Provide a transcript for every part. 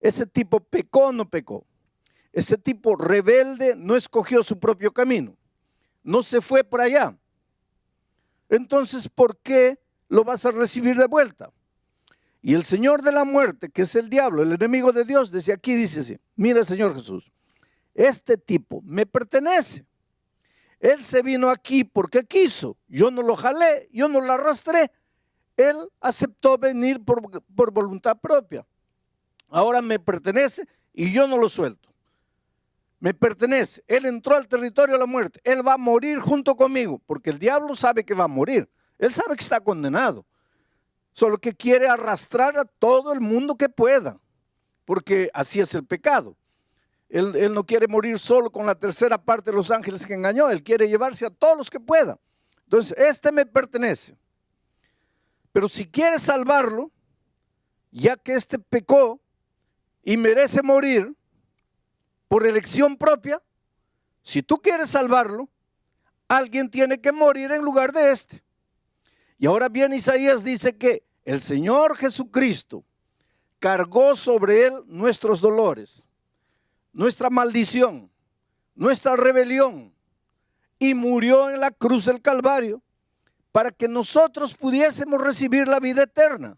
Ese tipo pecó o no pecó. Ese tipo rebelde no escogió su propio camino. No se fue por allá. Entonces, ¿por qué lo vas a recibir de vuelta? Y el Señor de la muerte, que es el diablo, el enemigo de Dios, desde aquí dice así: mira, Señor Jesús, este tipo me pertenece. Él se vino aquí porque quiso. Yo no lo jalé, yo no lo arrastré. Él aceptó venir por voluntad propia. Ahora me pertenece y yo no lo suelto. Me pertenece. Él entró al territorio de la muerte. Él va a morir junto conmigo, porque el diablo sabe que va a morir. Él sabe que está condenado. Solo que quiere arrastrar a todo el mundo que pueda, porque así es el pecado. Él no quiere morir solo con la tercera parte de los ángeles que engañó. Él quiere llevarse a todos los que pueda. Entonces, este me pertenece. Pero si quiere salvarlo, ya que este pecó y merece morir por elección propia, si tú quieres salvarlo, alguien tiene que morir en lugar de este. Y ahora bien, Isaías dice que el Señor Jesucristo cargó sobre él nuestros dolores, nuestra maldición, nuestra rebelión, y murió en la cruz del Calvario para que nosotros pudiésemos recibir la vida eterna.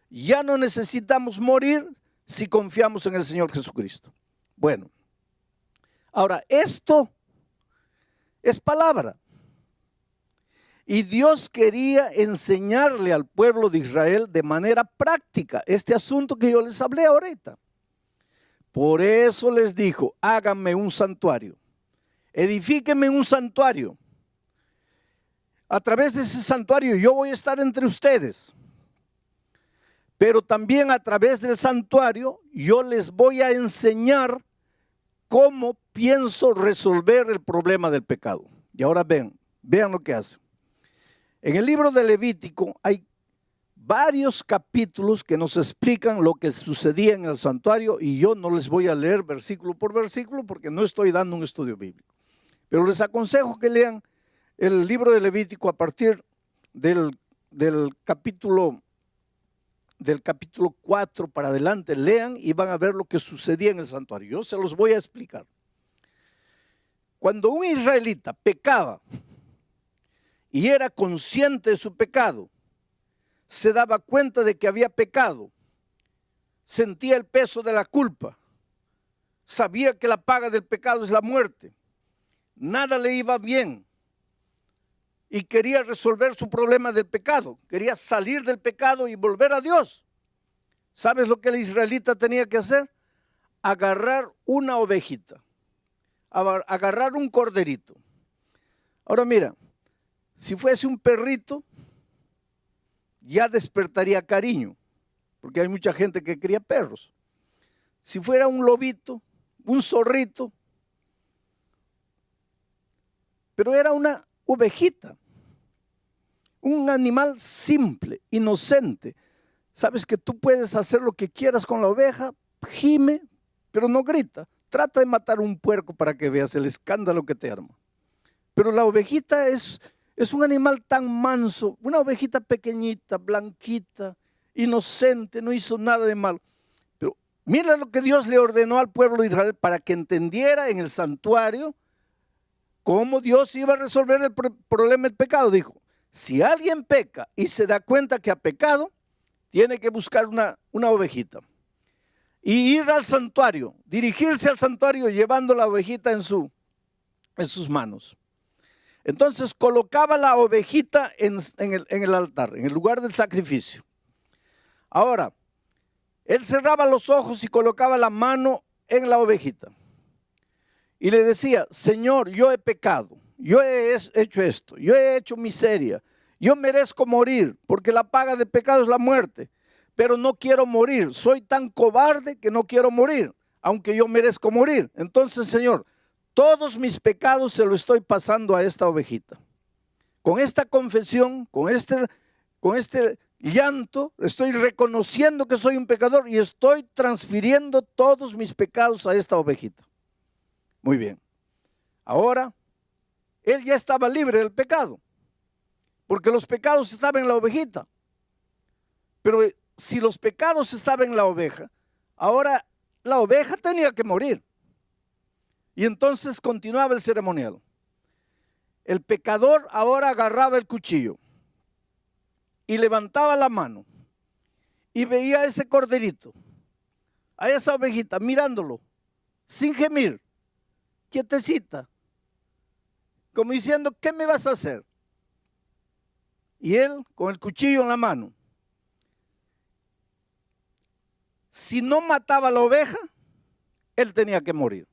Ya no necesitamos morir si confiamos en el Señor Jesucristo. Bueno, ahora esto es palabra. Y Dios quería enseñarle al pueblo de Israel de manera práctica este asunto que yo les hablé ahorita. Por eso les dijo: háganme un santuario, edifíquenme un santuario. A través de ese santuario yo voy a estar entre ustedes. Pero también a través del santuario yo les voy a enseñar cómo pienso resolver el problema del pecado. Y ahora vean lo que hace. En el libro de Levítico hay varios capítulos que nos explican lo que sucedía en el santuario, y yo no les voy a leer versículo por versículo porque no estoy dando un estudio bíblico. Pero les aconsejo que lean el libro de Levítico a partir del capítulo 4 para adelante. Lean y van a ver lo que sucedía en el santuario. Yo se los voy a explicar. Cuando un israelita pecaba y era consciente de su pecado, se daba cuenta de que había pecado, sentía el peso de la culpa, sabía que la paga del pecado es la muerte, nada le iba bien y quería resolver su problema del pecado, quería salir del pecado y volver a Dios. ¿Sabes lo que el israelita tenía que hacer? Agarrar una ovejita, agarrar un corderito. Ahora mira, si fuese un perrito, ya despertaría cariño, porque hay mucha gente que cría perros. Si fuera un lobito, un zorrito, pero era una ovejita, un animal simple, inocente. Sabes que tú puedes hacer lo que quieras con la oveja, gime, pero no grita. Trata de matar un puerco para que veas el escándalo que te arma. Pero la ovejita es un animal tan manso, una ovejita pequeñita, blanquita, inocente, no hizo nada de malo. Pero mira lo que Dios le ordenó al pueblo de Israel para que entendiera en el santuario cómo Dios iba a resolver el problema del pecado. Dijo: si alguien peca y se da cuenta que ha pecado, tiene que buscar una ovejita y ir al santuario, dirigirse al santuario llevando la ovejita en sus manos. Entonces colocaba la ovejita en el altar, en el lugar del sacrificio. Ahora, él cerraba los ojos y colocaba la mano en la ovejita. Y le decía: Señor, yo he pecado, yo he hecho esto, yo he hecho miseria, yo merezco morir, porque la paga del pecado es la muerte. Pero no quiero morir, soy tan cobarde que no quiero morir, aunque yo merezco morir. Entonces, Señor, todos mis pecados se lo estoy pasando a esta ovejita. Con esta confesión, con este llanto, estoy reconociendo que soy un pecador y estoy transfiriendo todos mis pecados a esta ovejita. Muy bien. Ahora, él ya estaba libre del pecado, porque los pecados estaban en la ovejita. Pero si los pecados estaban en la oveja, ahora la oveja tenía que morir. Y entonces continuaba el ceremonial. El pecador ahora agarraba el cuchillo y levantaba la mano y veía a ese corderito, a esa ovejita, mirándolo, sin gemir, quietecita, como diciendo, ¿qué me vas a hacer? Y él con el cuchillo en la mano. Si no mataba a la oveja, él tenía que morir.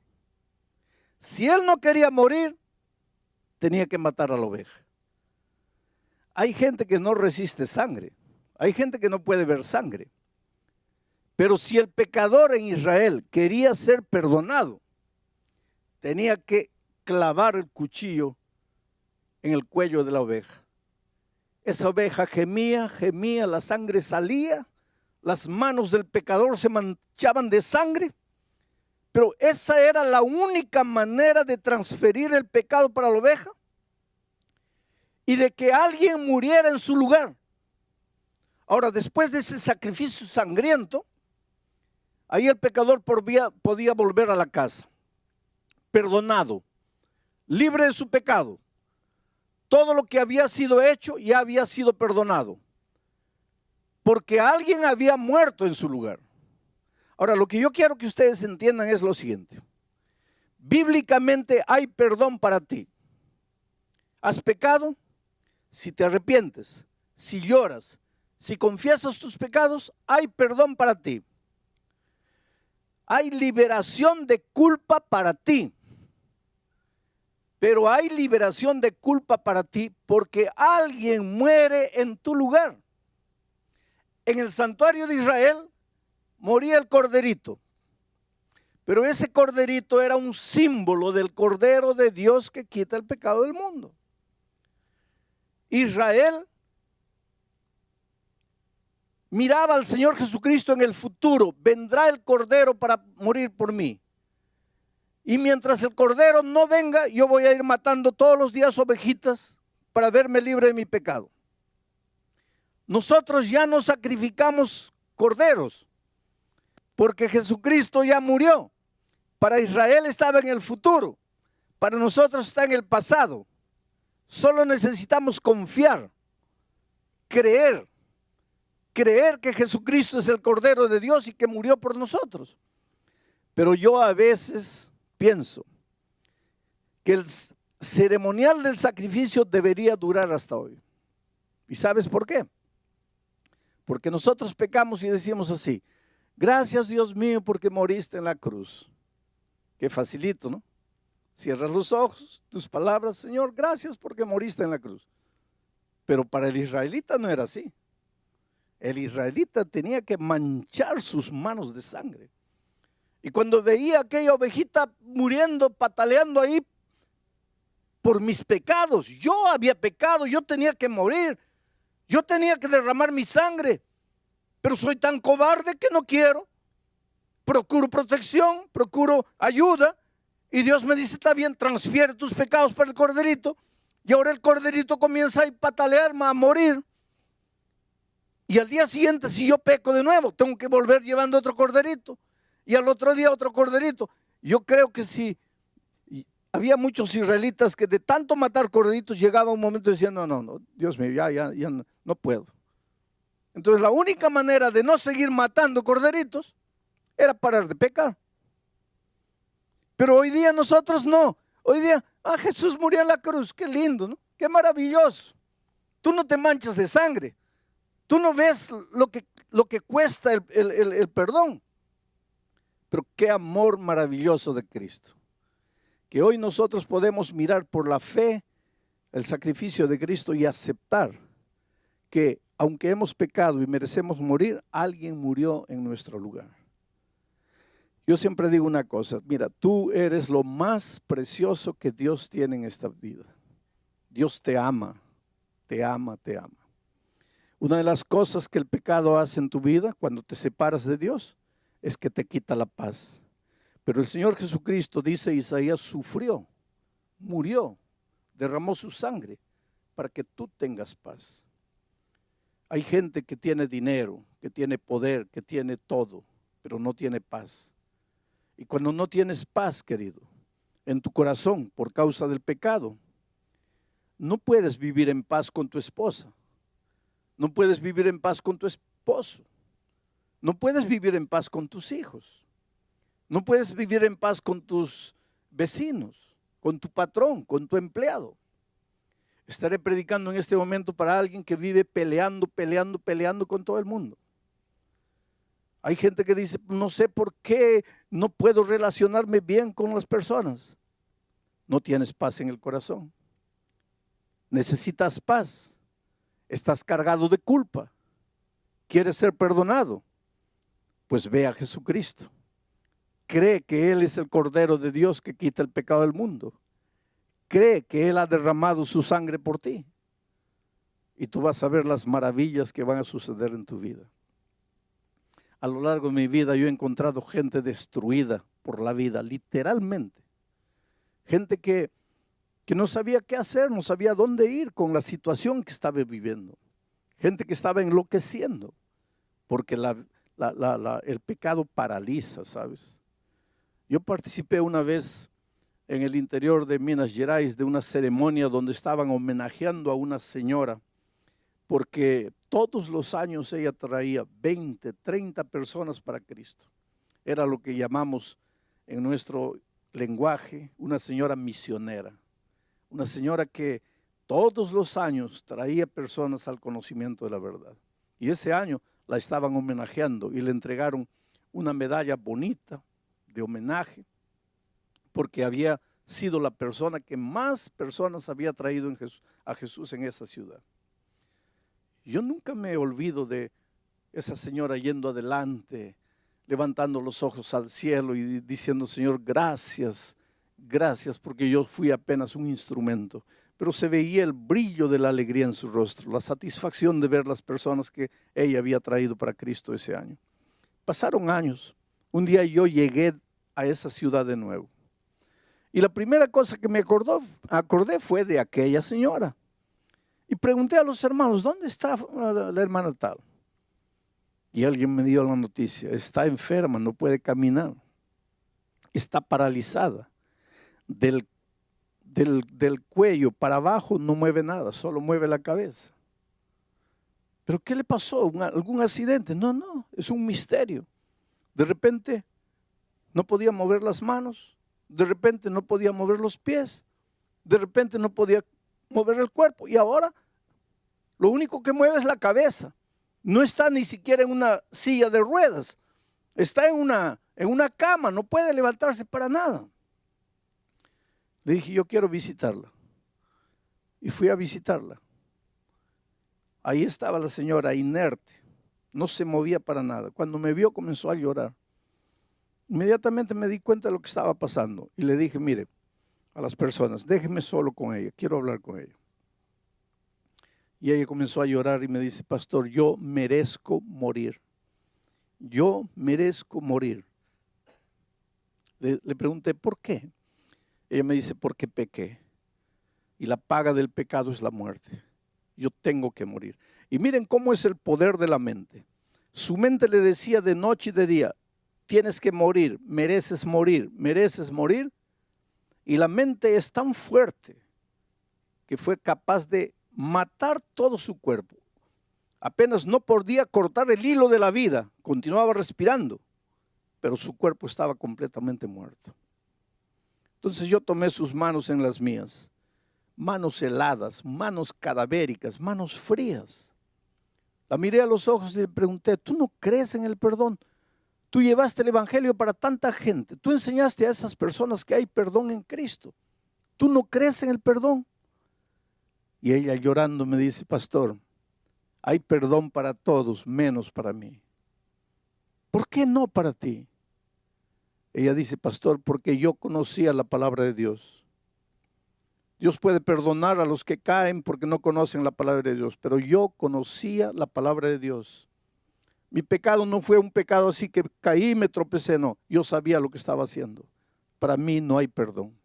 Si él no quería morir, tenía que matar a la oveja. Hay gente que no resiste sangre. Hay gente que no puede ver sangre. Pero si el pecador en Israel quería ser perdonado, tenía que clavar el cuchillo en el cuello de la oveja. Esa oveja gemía, gemía, la sangre salía, las manos del pecador se manchaban de sangre, pero esa era la única manera de transferir el pecado para la oveja y de que alguien muriera en su lugar. Ahora, después de ese sacrificio sangriento, ahí el pecador podía volver a la casa, perdonado, libre de su pecado. Todo lo que había sido hecho ya había sido perdonado, porque alguien había muerto en su lugar. Ahora, lo que yo quiero que ustedes entiendan es lo siguiente. Bíblicamente hay perdón para ti. ¿Has pecado? Si te arrepientes, si lloras, si confiesas tus pecados, hay perdón para ti. Hay liberación de culpa para ti. Pero hay liberación de culpa para ti porque alguien muere en tu lugar. En el santuario de Israel moría el corderito. Pero ese corderito era un símbolo del Cordero de Dios que quita el pecado del mundo. Israel miraba al Señor Jesucristo en el futuro. Vendrá el Cordero para morir por mí. Y mientras el Cordero no venga, yo voy a ir matando todos los días ovejitas para verme libre de mi pecado. Nosotros ya no sacrificamos corderos porque Jesucristo ya murió. Para Israel estaba en el futuro, para nosotros está en el pasado. Solo necesitamos confiar, creer que Jesucristo es el Cordero de Dios y que murió por nosotros. Pero yo a veces pienso que el ceremonial del sacrificio debería durar hasta hoy. ¿Y sabes por qué? Porque nosotros pecamos y decimos así: gracias, Dios mío, porque moriste en la cruz. Qué facilito, ¿no? Cierras los ojos, tus palabras, Señor, gracias porque moriste en la cruz. Pero para el israelita no era así. El israelita tenía que manchar sus manos de sangre. Y cuando veía aquella ovejita muriendo, pataleando ahí por mis pecados, yo había pecado, yo tenía que morir, yo tenía que derramar mi sangre, pero soy tan cobarde que no quiero. Procuro protección, procuro ayuda, y Dios me dice: está bien, transfiere tus pecados para el corderito. Y ahora el corderito comienza a patalear, a morir. Y al día siguiente, si yo peco de nuevo, tengo que volver llevando otro corderito. Y al otro día otro corderito. Yo creo que si había muchos israelitas que de tanto matar corderitos llegaba un momento y decían: no, Dios mío, ya no puedo. Entonces la única manera de no seguir matando corderitos era parar de pecar. Pero hoy día nosotros no. Hoy día, Jesús murió en la cruz, qué lindo, ¿no? Qué maravilloso. Tú no te manchas de sangre. Tú no ves lo que cuesta el perdón. Pero qué amor maravilloso de Cristo. Que hoy nosotros podemos mirar por la fe el sacrificio de Cristo y aceptar que aunque hemos pecado y merecemos morir, alguien murió en nuestro lugar. Yo siempre digo una cosa: mira, tú eres lo más precioso que Dios tiene en esta vida. Dios te ama, te ama, te ama. Una de las cosas que el pecado hace en tu vida cuando te separas de Dios es que te quita la paz. Pero el Señor Jesucristo, dice Isaías, sufrió, murió, derramó su sangre para que tú tengas paz. Hay gente que tiene dinero, que tiene poder, que tiene todo, pero no tiene paz. Y cuando no tienes paz, querido, en tu corazón por causa del pecado, no puedes vivir en paz con tu esposa, no puedes vivir en paz con tu esposo, no puedes vivir en paz con tus hijos, no puedes vivir en paz con tus vecinos, con tu patrón, con tu empleado. Estaré predicando en este momento para alguien que vive peleando con todo el mundo. Hay gente que dice, no sé por qué no puedo relacionarme bien con las personas. No tienes paz en el corazón. Necesitas paz. Estás cargado de culpa. ¿Quieres ser perdonado? Pues ve a Jesucristo. Cree que Él es el Cordero de Dios que quita el pecado del mundo. Cree que Él ha derramado su sangre por ti. Y tú vas a ver las maravillas que van a suceder en tu vida. A lo largo de mi vida yo he encontrado gente destruida por la vida, literalmente. Gente que no sabía qué hacer, no sabía dónde ir con la situación que estaba viviendo. Gente que estaba enloqueciendo, porque el pecado paraliza, ¿sabes? Yo participé una vez en el interior de Minas Gerais de una ceremonia donde estaban homenajeando a una señora, porque todos los años ella traía 20, 30 personas para Cristo. Era lo que llamamos en nuestro lenguaje una señora misionera. Una señora que todos los años traía personas al conocimiento de la verdad. Y ese año la estaban homenajeando y le entregaron una medalla bonita de homenaje, porque había sido la persona que más personas había traído a Jesús en esa ciudad. Yo nunca me olvido de esa señora yendo adelante, levantando los ojos al cielo y diciendo, Señor, gracias, gracias, porque yo fui apenas un instrumento. Pero se veía el brillo de la alegría en su rostro, la satisfacción de ver las personas que ella había traído para Cristo ese año. Pasaron años. Un día yo llegué a esa ciudad de nuevo. Y la primera cosa que me acordé fue de aquella señora. Y pregunté a los hermanos, ¿dónde está la hermana tal? Y alguien me dio la noticia, está enferma, no puede caminar, está paralizada. Del cuello para abajo no mueve nada, solo mueve la cabeza. ¿Pero qué le pasó? ¿Algún accidente? No, es un misterio. De repente no podía mover las manos, de repente no podía mover los pies, de repente no podía mover el cuerpo, y ahora lo único que mueve es la cabeza. No está ni siquiera en una silla de ruedas, está en una cama, no puede levantarse para nada. Le dije, yo quiero visitarla. Y fui a visitarla. Ahí estaba la señora inerte, no se movía para nada. Cuando me vio comenzó a llorar. Inmediatamente me di cuenta de lo que estaba pasando y le dije, mire, a las personas, déjeme solo con ella, quiero hablar con ella. Y ella comenzó a llorar y me dice, pastor, yo merezco morir. Yo merezco morir. Le pregunté, ¿por qué? Ella me dice, porque pequé. Y la paga del pecado es la muerte. Yo tengo que morir. Y miren cómo es el poder de la mente. Su mente le decía de noche y de día, tienes que morir, mereces morir, mereces morir. Y la mente es tan fuerte que fue capaz de matar todo su cuerpo. Apenas no podía cortar el hilo de la vida, continuaba respirando, pero su cuerpo estaba completamente muerto. Entonces yo tomé sus manos en las mías, manos heladas, manos cadavéricas, manos frías. La miré a los ojos y le pregunté, ¿tú no crees en el perdón? Tú llevaste el evangelio para tanta gente, tú enseñaste a esas personas que hay perdón en Cristo. ¿Tú no crees en el perdón? Y ella llorando me dice, pastor, hay perdón para todos, menos para mí. ¿Por qué no para ti? Ella dice, pastor, porque yo conocía la palabra de Dios. Dios puede perdonar a los que caen porque no conocen la palabra de Dios, pero yo conocía la palabra de Dios. Mi pecado no fue un pecado así que caí y me tropecé, no. Yo sabía lo que estaba haciendo. Para mí no hay perdón.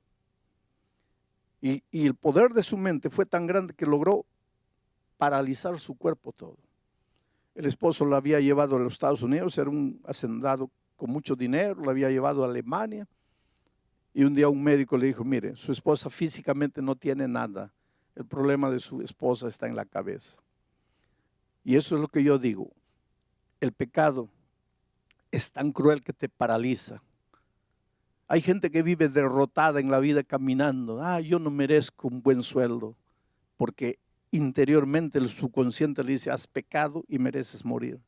Y el poder de su mente fue tan grande que logró paralizar su cuerpo todo. El esposo la había llevado a los Estados Unidos, era un hacendado con mucho dinero, la había llevado a Alemania. Y un día un médico le dijo, mire, su esposa físicamente no tiene nada. El problema de su esposa está en la cabeza. Y eso es lo que yo digo. El pecado es tan cruel que te paraliza. Hay gente que vive derrotada en la vida caminando. Yo no merezco un buen sueldo. Porque interiormente el subconsciente le dice, has pecado y mereces morir.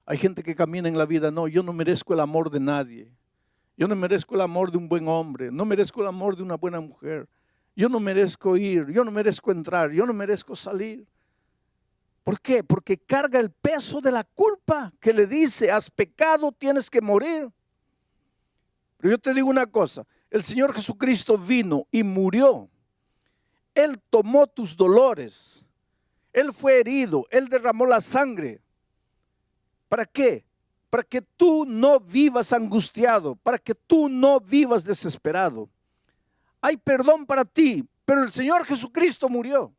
Hay gente que camina en la vida, no, yo no merezco el amor de nadie. Yo no merezco el amor de un buen hombre. No merezco el amor de una buena mujer. Yo no merezco ir, yo no merezco entrar, yo no merezco salir. ¿Por qué? Porque carga el peso de la culpa que le dice, has pecado, tienes que morir. Pero yo te digo una cosa, el Señor Jesucristo vino y murió. Él tomó tus dolores. Él fue herido, Él derramó la sangre. ¿Para qué? Para que tú no vivas angustiado, para que tú no vivas desesperado. Hay perdón para ti, pero el Señor Jesucristo murió.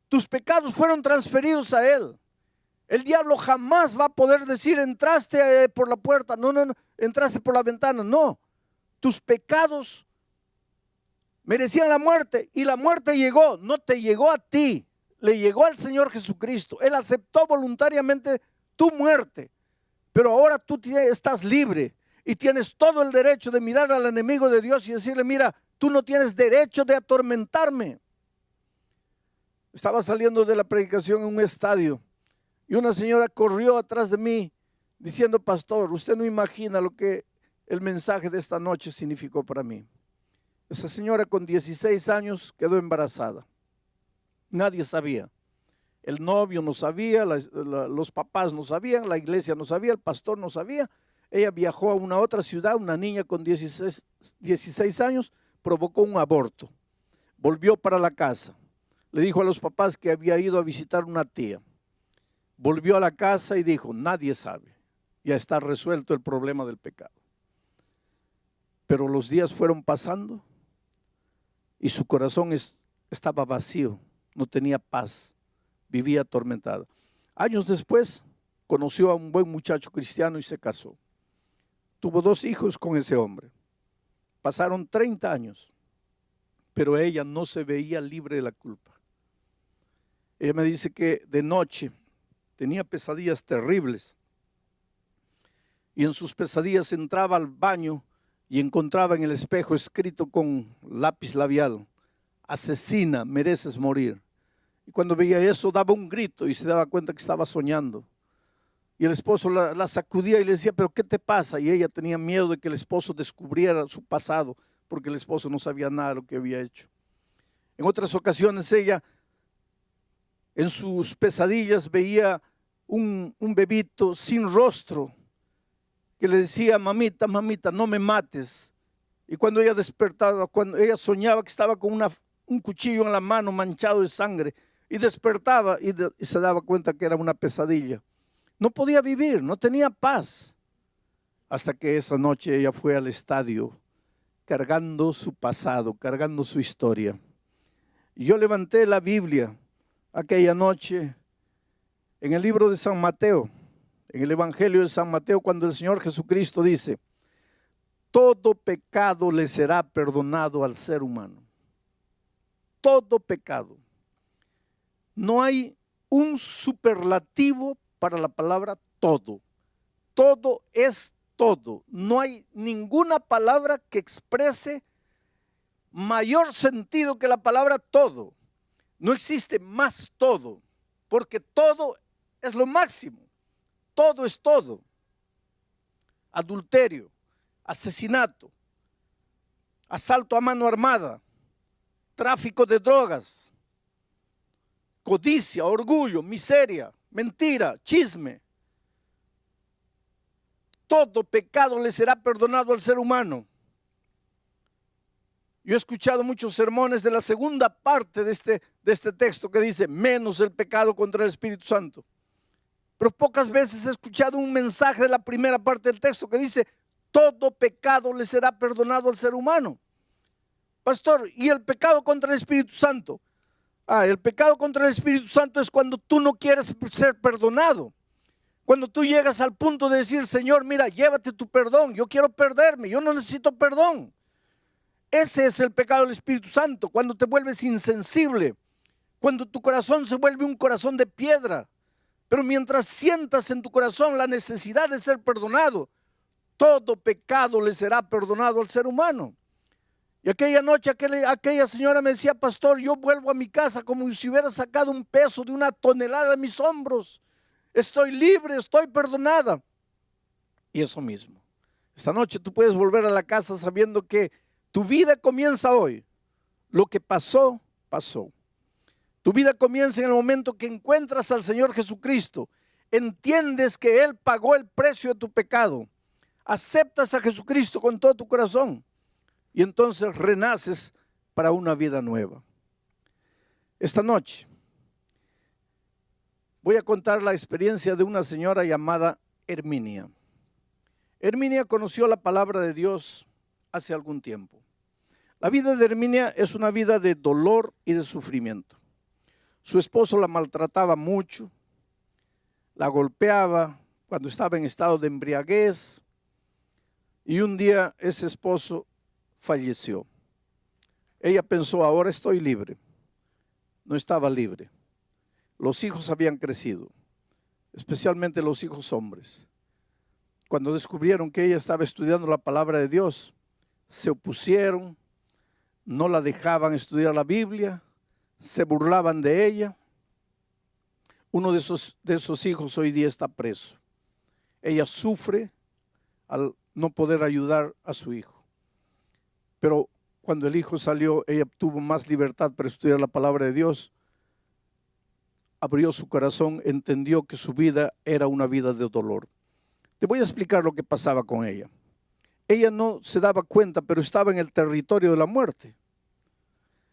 Tus pecados fueron transferidos a Él. El diablo jamás va a poder decir, entraste por la puerta, no, entraste por la ventana, no. Tus pecados merecían la muerte y la muerte llegó, no te llegó a ti, le llegó al Señor Jesucristo. Él aceptó voluntariamente tu muerte, pero ahora tú estás libre y tienes todo el derecho de mirar al enemigo de Dios y decirle, mira, tú no tienes derecho de atormentarme. Estaba saliendo de la predicación en un estadio y una señora corrió atrás de mí diciendo, pastor, usted no imagina lo que el mensaje de esta noche significó para mí. Esa señora con 16 años quedó embarazada. Nadie sabía. El novio no sabía, los papás no sabían, la iglesia no sabía, el pastor no sabía. Ella viajó a una otra ciudad, una niña con 16 años, provocó un aborto. Volvió para la casa. Le dijo a los papás que había ido a visitar una tía. Volvió a la casa y dijo, nadie sabe. Ya está resuelto el problema del pecado. Pero los días fueron pasando y su corazón estaba vacío, no tenía paz, vivía atormentada. Años después conoció a un buen muchacho cristiano y se casó. Tuvo 2 hijos con ese hombre. Pasaron 30 años, pero ella no se veía libre de la culpa. Ella me dice que de noche tenía pesadillas terribles y en sus pesadillas entraba al baño y encontraba en el espejo escrito con lápiz labial, asesina, mereces morir. Y cuando veía eso daba un grito y se daba cuenta que estaba soñando. Y el esposo la sacudía y le decía, pero ¿qué te pasa? Y ella tenía miedo de que el esposo descubriera su pasado, porque el esposo no sabía nada de lo que había hecho. En otras ocasiones ella, en sus pesadillas, veía un bebito sin rostro que le decía, mamita, mamita, no me mates. Y cuando ella despertaba, cuando ella soñaba que estaba con un cuchillo en la mano manchado de sangre, y despertaba y se daba cuenta que era una pesadilla. No podía vivir, no tenía paz. Hasta que esa noche ella fue al estadio cargando su pasado, cargando su historia. Y yo levanté la Biblia aquella noche en el libro de San Mateo, en el Evangelio de San Mateo, cuando el Señor Jesucristo dice, todo pecado le será perdonado al ser humano. Todo pecado. No hay un superlativo para la palabra todo. Todo es todo. No hay ninguna palabra que exprese mayor sentido que la palabra todo. No existe más todo, porque todo es lo máximo. Todo es todo. Adulterio, asesinato, asalto a mano armada, tráfico de drogas, codicia, orgullo, miseria, mentira, chisme. Todo pecado le será perdonado al ser humano. Yo he escuchado muchos sermones de la segunda parte de este texto que dice, menos el pecado contra el Espíritu Santo. Pero pocas veces he escuchado un mensaje de la primera parte del texto que dice, todo pecado le será perdonado al ser humano. Pastor, ¿y el pecado contra el Espíritu Santo? El pecado contra el Espíritu Santo es cuando tú no quieres ser perdonado. Cuando tú llegas al punto de decir, Señor, mira, llévate tu perdón, yo quiero perderme, yo no necesito perdón. Ese es el pecado del Espíritu Santo, cuando te vuelves insensible, cuando tu corazón se vuelve un corazón de piedra. Pero mientras sientas en tu corazón la necesidad de ser perdonado, todo pecado le será perdonado al ser humano. Y aquella noche aquella señora me decía, pastor, yo vuelvo a mi casa como si hubiera sacado un peso de 1 tonelada de mis hombros. Estoy libre, estoy perdonada. Y eso mismo. Esta noche tú puedes volver a la casa sabiendo que tu vida comienza hoy. Lo que pasó, pasó. Tu vida comienza en el momento que encuentras al Señor Jesucristo. Entiendes que Él pagó el precio de tu pecado. Aceptas a Jesucristo con todo tu corazón. Y entonces renaces para una vida nueva. Esta noche voy a contar la experiencia de una señora llamada Herminia. Herminia conoció la palabra de Dios hace algún tiempo. La vida de Herminia es una vida de dolor y de sufrimiento. Su esposo la maltrataba mucho, la golpeaba cuando estaba en estado de embriaguez, y un día ese esposo falleció. Ella pensó, ahora estoy libre. No estaba libre. Los hijos habían crecido, especialmente los hijos hombres. Cuando descubrieron que ella estaba estudiando la palabra de Dios, se opusieron, no la dejaban estudiar la Biblia, se burlaban de ella. Uno de esos hijos hoy día está preso. Ella sufre al no poder ayudar a su hijo. Pero cuando el hijo salió, ella tuvo más libertad para estudiar la palabra de Dios. Abrió su corazón, entendió que su vida era una vida de dolor. Te voy a explicar lo que pasaba con ella. Ella no se daba cuenta, pero estaba en el territorio de la muerte.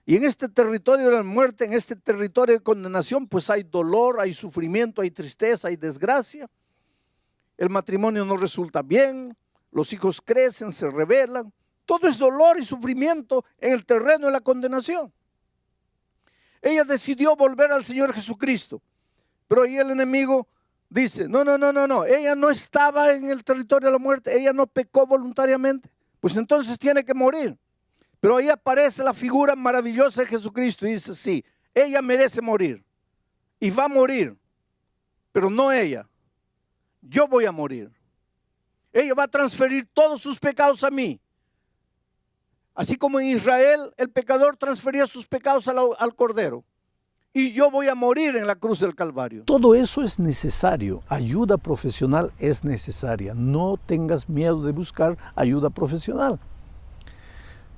Y en este territorio de la muerte, en este territorio de condenación, pues hay dolor, hay sufrimiento, hay tristeza, hay desgracia. El matrimonio no resulta bien, los hijos crecen, se rebelan. Todo es dolor y sufrimiento en el terreno de la condenación. Ella decidió volver al Señor Jesucristo, pero ahí el enemigo dice, no, ella no estaba en el territorio de la muerte, ella no pecó voluntariamente, pues entonces tiene que morir. Pero ahí aparece la figura maravillosa de Jesucristo y dice, sí, ella merece morir y va a morir, pero no ella, yo voy a morir. Ella va a transferir todos sus pecados a mí. Así como en Israel el pecador transfería sus pecados al Cordero. Y yo voy a morir en la cruz del Calvario. Todo eso es necesario. Ayuda profesional es necesaria. No tengas miedo de buscar ayuda profesional.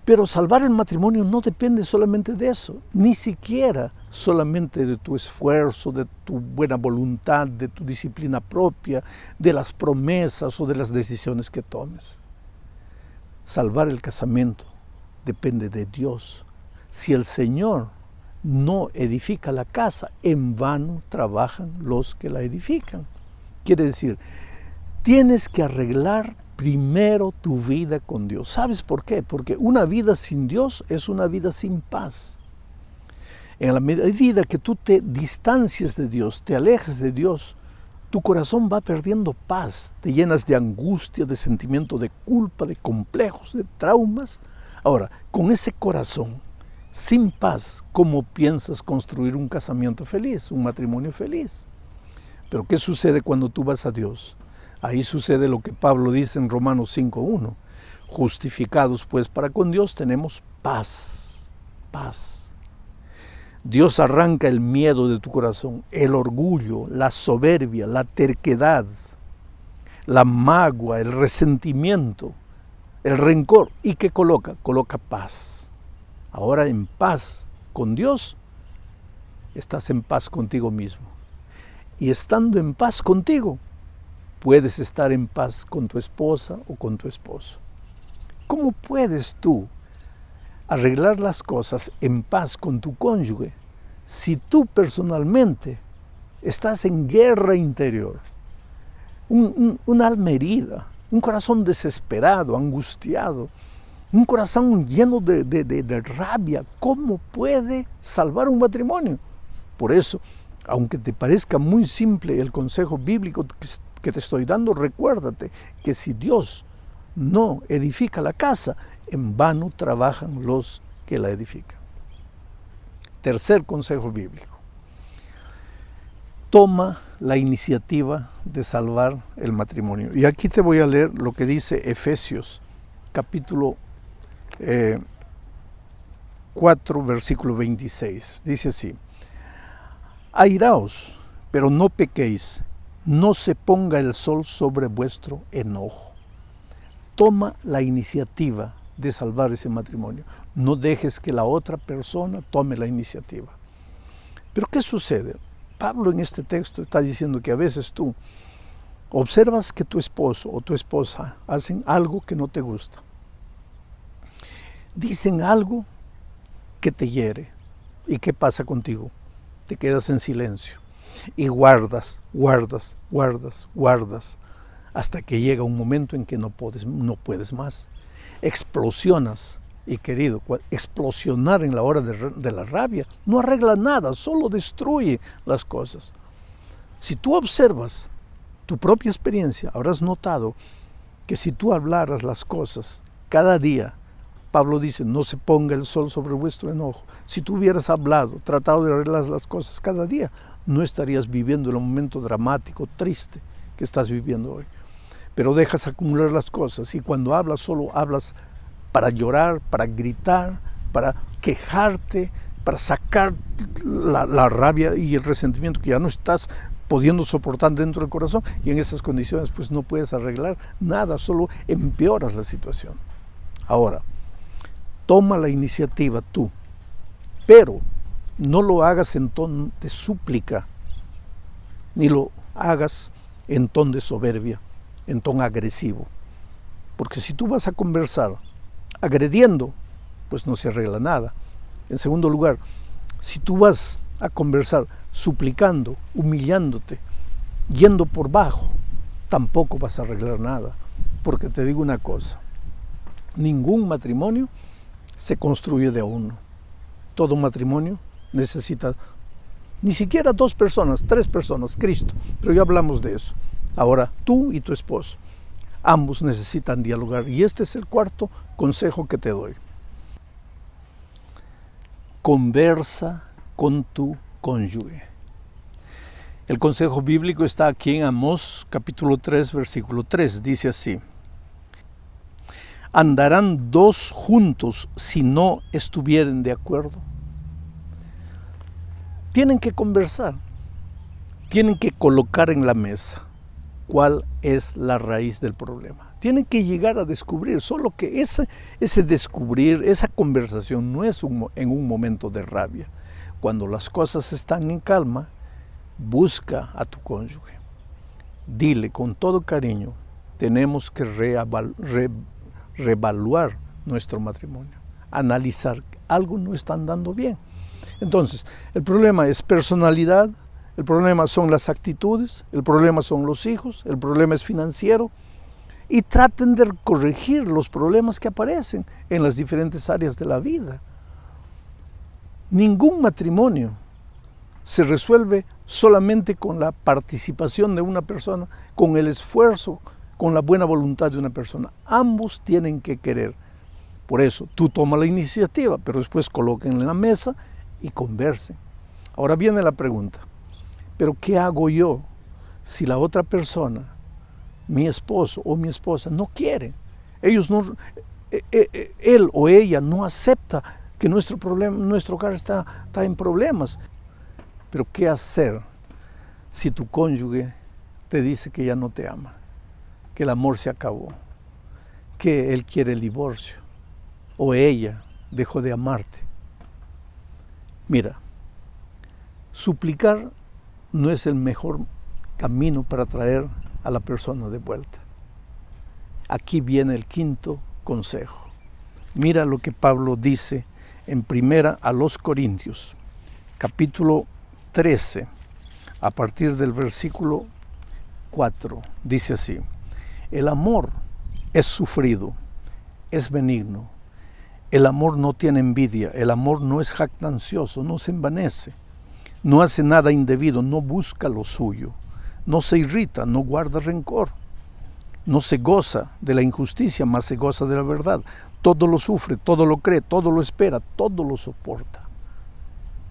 Pero salvar el matrimonio no depende solamente de eso. Ni siquiera solamente de tu esfuerzo, de tu buena voluntad, de tu disciplina propia, de las promesas o de las decisiones que tomes. Salvar el casamento depende de Dios. Si el Señor no edifica la casa, en vano trabajan los que la edifican. Quiere decir, tienes que arreglar primero tu vida con Dios. ¿Sabes por qué? Porque una vida sin Dios es una vida sin paz. En la medida que tú te distancies de Dios, te alejes de Dios, tu corazón va perdiendo paz, te llenas de angustia, de sentimiento de culpa, de complejos, de traumas. Ahora, con ese corazón sin paz, ¿cómo piensas construir un casamiento feliz, un matrimonio feliz? Pero ¿qué sucede cuando tú vas a Dios? Ahí sucede lo que Pablo dice en Romanos 5:1. Justificados pues para con Dios tenemos paz, paz. Dios arranca el miedo de tu corazón, el orgullo, la soberbia, la terquedad, la magua, el resentimiento, el rencor. ¿Y qué coloca? Coloca paz. Ahora en paz con Dios, estás en paz contigo mismo. Y estando en paz contigo, puedes estar en paz con tu esposa o con tu esposo. ¿Cómo puedes tú arreglar las cosas en paz con tu cónyuge si tú personalmente estás en guerra interior? Un alma herida, un corazón desesperado, angustiado, un corazón lleno de rabia. ¿Cómo puede salvar un matrimonio? Por eso Aunque te parezca muy simple el consejo bíblico que te estoy dando, recuérdate que si Dios no edifica la casa, en vano trabajan los que la edifican. Tercer consejo bíblico. Toma la iniciativa de salvar el matrimonio. Y aquí te voy a leer lo que dice Efesios, capítulo 4, versículo 26. Dice así: airaos, pero no pequéis, no se ponga el sol sobre vuestro enojo. Toma la iniciativa de salvar ese matrimonio. No dejes que la otra persona tome la iniciativa. Pero ¿qué sucede? Pablo en este texto está diciendo que a veces tú observas que tu esposo o tu esposa hacen algo que no te gusta. Dicen algo que te hiere. ¿Y qué pasa contigo? Te quedas en silencio y guardas, hasta que llega un momento en que no puedes más. Explosionas. Y querido, explosionar en la hora de la rabia no arregla nada, solo destruye las cosas. Si tú observas tu propia experiencia, habrás notado que si tú hablaras las cosas cada día, Pablo dice, no se ponga el sol sobre vuestro enojo. Si tú hubieras hablado, tratado de arreglar las cosas cada día, no estarías viviendo el momento dramático, triste que estás viviendo hoy. Pero dejas acumular las cosas y cuando hablas, solo hablas para llorar, para gritar, para quejarte, para sacar la rabia y el resentimiento que ya no estás pudiendo soportar dentro del corazón, y en esas condiciones pues no puedes arreglar nada, solo empeoras la situación. Ahora, toma la iniciativa tú, pero no lo hagas en tono de súplica, ni lo hagas en tono de soberbia, en tono agresivo, porque si tú vas a conversar agrediendo, pues no se arregla nada. En segundo lugar, si tú vas a conversar suplicando, humillándote, yendo por bajo, tampoco vas a arreglar nada. Porque te digo una cosa, ningún matrimonio se construye de uno. Todo matrimonio necesita ni siquiera 2 personas, 3 personas, Cristo, pero ya hablamos de eso. Ahora, tú y tu esposo, ambos necesitan dialogar, y este es el cuarto consejo que te doy. Conversa con tu cónyuge. El consejo bíblico está aquí en Amós capítulo 3, versículo 3. Dice así: ¿andarán 2 juntos si no estuvieren de acuerdo? Tienen que conversar, tienen que colocar en la mesa cuál es la raíz del problema. Tienen que llegar a descubrir, solo que ese descubrir, esa conversación no es en un momento de rabia. Cuando las cosas están en calma, busca a tu cónyuge. Dile con todo cariño, tenemos que reevaluar nuestro matrimonio, analizar, algo no está andando bien. Entonces, el problema es personalidad, el problema son las actitudes, el problema son los hijos, el problema es financiero, y traten de corregir los problemas que aparecen en las diferentes áreas de la vida. Ningún matrimonio se resuelve solamente con la participación de una persona, con el esfuerzo, con la buena voluntad de una persona. Ambos tienen que querer. Por eso, tú toma la iniciativa, pero después colóquenla en la mesa y conversen. Ahora viene la pregunta, ¿pero qué hago yo si la otra persona, mi esposo o mi esposa, no quiere? Él o ella no acepta que nuestro hogar está en problemas. Pero ¿qué hacer si tu cónyuge te dice que ya no te ama, que el amor se acabó, que él quiere el divorcio o ella dejó de amarte? Mira, suplicar no es el mejor camino para traer a la persona de vuelta. Aquí viene el quinto consejo. Mira lo que Pablo dice en 1 a los Corintios, capítulo 13, a partir del versículo 4, dice así: el amor es sufrido, es benigno, el amor no tiene envidia, el amor no es jactancioso, no se envanece, no hace nada indebido, no busca lo suyo, no se irrita, no guarda rencor, no se goza de la injusticia, mas se goza de la verdad. Todo lo sufre, todo lo cree, todo lo espera, todo lo soporta.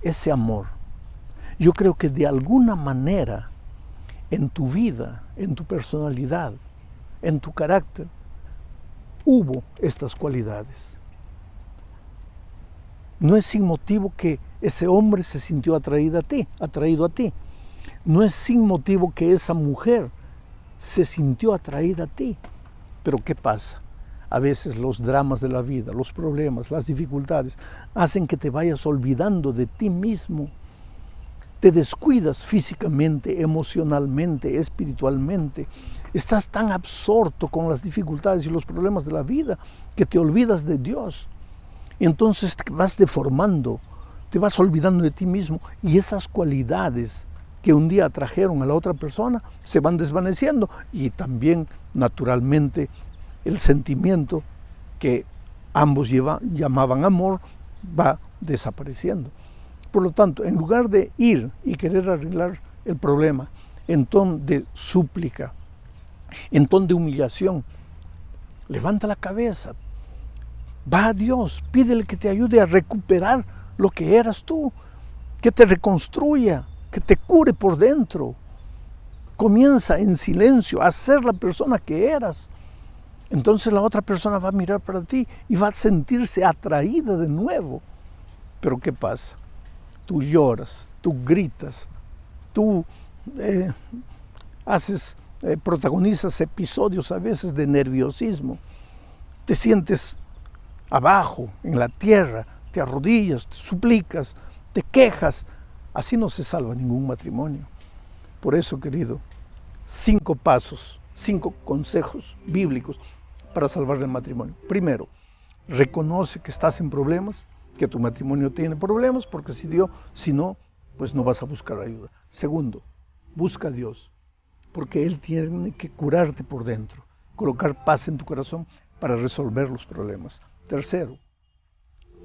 Ese amor, yo creo que de alguna manera en tu vida, en tu personalidad, en tu carácter, hubo estas cualidades. No es sin motivo que ese hombre se sintió atraído a ti. No es sin motivo que esa mujer se sintió atraída a ti. Pero ¿qué pasa? A veces los dramas de la vida, los problemas, las dificultades, hacen que te vayas olvidando de ti mismo. Te descuidas físicamente, emocionalmente, espiritualmente. Estás tan absorto con las dificultades y los problemas de la vida que te olvidas de Dios. Y entonces te vas deformando, te vas olvidando de ti mismo, y esas cualidades que un día atrajeron a la otra persona se van desvaneciendo, y también naturalmente el sentimiento que ambos llamaban amor va desapareciendo. Por lo tanto, en lugar de ir y querer arreglar el problema en ton de súplica, en ton de humillación, levanta la cabeza, va a Dios, pídele que te ayude a recuperar lo que eras tú, que te reconstruya, que te cure por dentro. Comienza en silencio a ser la persona que eras. Entonces la otra persona va a mirar para ti y va a sentirse atraída de nuevo. Pero ¿qué pasa? Tú lloras, tú gritas, tú protagonizas episodios a veces de nerviosismo, te sientes abajo, en la tierra, te arrodillas, te suplicas, te quejas. Así no se salva ningún matrimonio. Por eso, querido, 5 pasos, 5 consejos bíblicos para salvar el matrimonio. Primero, reconoce que estás en problemas, que tu matrimonio tiene problemas, porque si no, pues no vas a buscar ayuda. Segundo, busca a Dios, porque Él tiene que curarte por dentro, colocar paz en tu corazón para resolver los problemas. Tercero,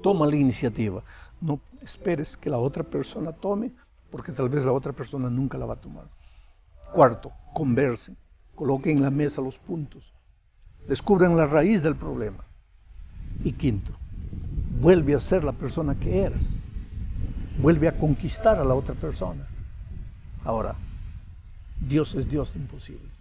toma la iniciativa. No esperes que la otra persona tome, porque tal vez la otra persona nunca la va a tomar. Cuarto, conversen, coloquen en la mesa los puntos, descubran la raíz del problema. Y quinto, vuelve a ser la persona que eras, vuelve a conquistar a la otra persona. Ahora, Dios es Dios de imposibles.